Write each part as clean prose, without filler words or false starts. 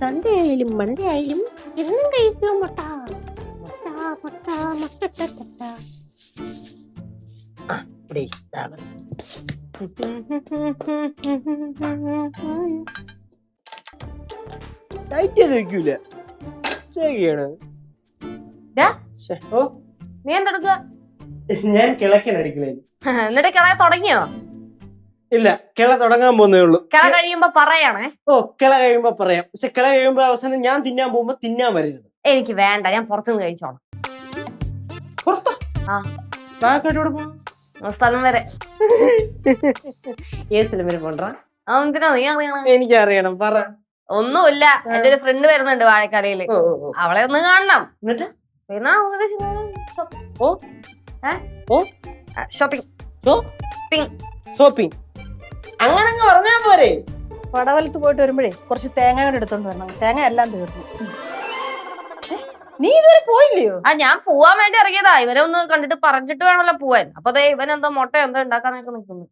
Sunday ആയാലും Monday ആയാലും എന്നും കഴിക്കും മുട്ട മുട്ട മുട്ട മുട്ട. വെക്കൂല ശരിയാണ്. നീ എന്തെടുക്കുക? ഞാൻ കിളക്കനടിക്കണേ. എന്നിട്ട് കിള തുടങ്ങിയോ? ഇല്ല, കിള തുടങ്ങാൻ പോകുന്നേ ഉള്ളൂ. കിള കഴിയുമ്പോ പറയാണേ. ഓ, കിള കഴിയുമ്പോ പറയാം. പക്ഷെ കിള കഴിയുമ്പോ അവസാനം ഞാൻ തിന്നാൻ പോകുമ്പോ തിന്നാൻ വരരുത്. എനിക്ക് വേണ്ട, ഞാൻ പുറത്തുനിന്ന് കഴിച്ചോളാം. സ്ഥലം വരെ. ഏത് സ്ഥലം വരെ പോണ്ടാ? എന്തിനാ നീ അറിയണം? എനിക്കറിയണം, പറ. ഒന്നുമില്ല, എന്റെ ഒരു ഫ്രണ്ട് വരുന്നുണ്ട് വാഴക്കരയില്. അവളെ ഒന്ന് കാണണം. എന്നിട്ട് പിന്നെ ഷോപ്പിംഗ് അങ്ങനെ പറഞ്ഞാ പോരെ. പടവലത്ത് പോയിട്ട് വരുമ്പോഴേ കുറച്ച് തേങ്ങ എടുത്തോണ്ട് വരണം. തേങ്ങ എല്ലാം തീർന്നു. നീ ഇതുവരെ പോയില്ലയോ? ഞാൻ പോവാൻ വേണ്ടി ഇറങ്ങിയതാ. ഇവനെ ഒന്ന് കണ്ടിട്ട് പറഞ്ഞിട്ട് വേണമല്ലോ പോവാൻ. അപ്പൊ ഇവൻ എന്തോ മുട്ട എന്തോ ഉണ്ടാക്കാനൊക്കെ നിൽക്കുന്നു.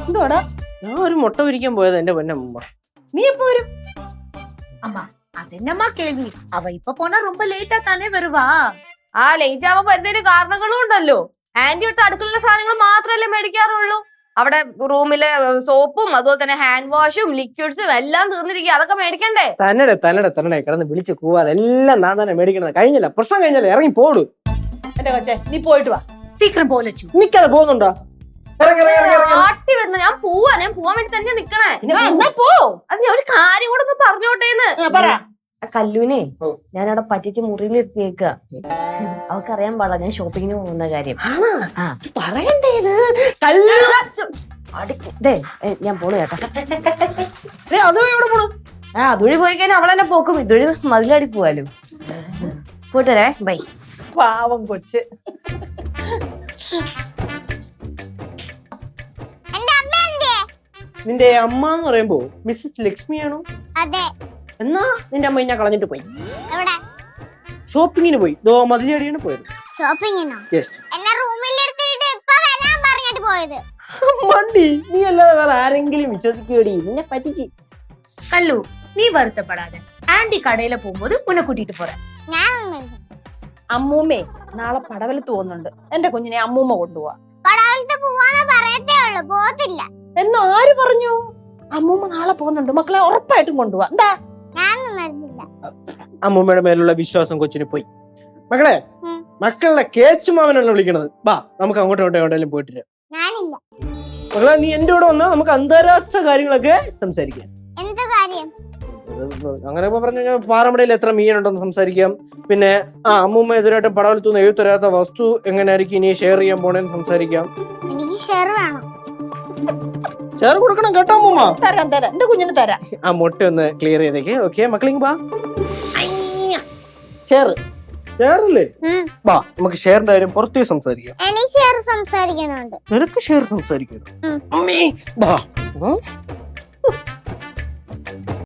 എന്തോടാ? ഞാൻ ഒരു മുട്ട പൊരിക്കാൻ പോയത് എന്റെ പൊന്നമ്മ. നീ എപ്പോ വരും? அம்மா அது என்னம்மா கேள்வி? அவ இப்ப போனா ரொம்ப லேட்டா தானே வருவா. ലേറ്റ് ആവാൻ വരുന്നതിന് കാരണങ്ങളും ഉണ്ടല്ലോ. ആന്റി അടുത്ത അടുക്കളയിലെ സാധനങ്ങൾ മാത്രമല്ലേ മേടിക്കാറുള്ളൂ. അവിടെ റൂമിലെ സോപ്പും അതുപോലെ തന്നെ ഹാൻഡ് വാഷും ലിക്വിഡ്സും എല്ലാം തീർന്നിരിക്കുക. അതൊക്കെ മേടിക്കണ്ടേ? തന്നെ കിടന്ന് വിളിച്ച് കൂവാതെ എല്ലാം ഞാൻ തന്നെ മേടിക്കണത്. കഴിഞ്ഞില്ല, പ്രശ്നം കഴിഞ്ഞാലേ ഇറങ്ങി പോടൂ. എന്റെ കൊച്ചേ, നീ പോയിട്ട് വാ. சீக்கிரம் போ லட்சு. നിക്കാതെ പോകുന്നുണ്ടോ? ആട്ടി വിടണം. ഞാൻ പോവാൻ വേണ്ടി തന്നെ നിക്കണേ. എന്നാ പോ. അത് ഞാൻ ഒരു കാര്യം കൂടെ ഒന്ന് പറഞ്ഞോട്ടേന്ന്. പറ. കല്ലൂനെ ഞാനവിടെ പറ്റിച്ച് മുറിയിലിരുത്തിയേക്ക. അവക്കറിയാൻ പാടില്ല ഞാൻ ഷോപ്പിങ്ങിന് പോകുന്ന കാര്യം. പറയണ്ടേത് ഞാൻ പോണു കേട്ടാ. അതോ എവിടെ പോണു? അതുവഴി പോയി കഴിഞ്ഞാൽ അവളെന്നെ പോക്കും. ഇതുവഴി മതിലാടി പോവാലോ. പോയിട്ടേ ബൈ. പാവം കൊച്ച്. നിന്റെ അമ്മ എന്ന് പറയുമ്പോ മിസ്സസ് ലക്ഷ്മിയാണോ? അതെ. എന്നാ നിന്റെ അമ്മ ഞാൻ കളഞ്ഞിട്ട് പോയി. എവിടെ? ഷോപ്പിങ്ങിന് പോയി. മതിലടിയാണ് പോയത്. ഷോപ്പിങ്ങിനോ? യെസ്. എന്നെ റൂമിൽ എടുത്തിട്ട് ഇപ്പോ വരാൻ പറഞ്ഞിട്ട് പോയത്. മണ്ടി, നീ അല്ലാതെ വേറെ ആരെങ്കിലും വിശ്വസിക്കുകടി? നിന്നെ പറ്റിച്ച്. கல்லு, நீ வருத்தப்படாத. ஆண்டி கடையில போகும்போது உன்னை கூட்டிட்டு போறேன். അമ്മൂമ്മേ നാളെ പടവലത്ത് പോകുന്നുണ്ട്. എന്റെ കുഞ്ഞിനെ അമ്മൂമ്മ കൊണ്ടുപോവാ. പടവലത്ത് പോവാന്ന് പറയത്തേ ഉള്ളൂ, പോത്തില്ല. എന്ന് ആര് പറഞ്ഞു? അമ്മൂമ്മ നാളെ പോകുന്നുണ്ട്. മക്കളെ ഉറപ്പായിട്ടും കൊണ്ടുപോവാ. എന്താ? ഞാനൊന്നും വരുന്നില്ല. അമ്മൂമ്മയുടെ മേലുള്ള വിശ്വാസം കൊച്ചിന് പോയി. മക്കളെ, മക്കളുടെ കേശുമാവനാണ് വിളിക്കണത്. വാ, നമുക്ക് അങ്ങോട്ടും എവിടെയെങ്കിലും പോയിട്ടില്ല. ഞാനില്ല. മക്കളെ, നീ എന്റെ കൂടെ വന്നാൽ നമുക്ക് അന്താരാഷ്ട്ര കാര്യങ്ങളൊക്കെ സംസാരിക്കാം. എന്ത് കാര്യം? അങ്ങനെ പറഞ്ഞു കഴിഞ്ഞാൽ പാറമടയിൽ എത്ര മീനുണ്ടെന്ന് സംസാരിക്കാം. പിന്നെ അമ്മൂമ്മ എതിരായിട്ടും പടവലത്തുനിന്ന് എഴുത്തരാത്ത വസ്തു എങ്ങനെയായിരിക്കും ഇനി ഷെയർ ചെയ്യാൻ പോണേന്ന് സംസാരിക്കാം. എനിക്ക് ഷെയർ വേണം. ഷെയർ കൊടുക്കണം കേട്ടോ അമ്മൂമ്മ. തരാം തരാം, എന്റെ കുഞ്ഞിന് തരാം. ആ മുട്ട ഒന്ന് ക്ലിയർ ചെയ്തേക്ക്. ഓക്കെ മക്കളിങ് വാ. ഷെയർ ഷെയറല്ലേ? വാ, നമുക്ക് ഷെയറിന്റെ കാര്യം പുറത്തേ സംസാരിക്കാം. എനിക്ക് ഷെയർ സംസാരിക്കണുണ്ട്. നിനക്ക് ഷെയർ സംസാരിക്കണം.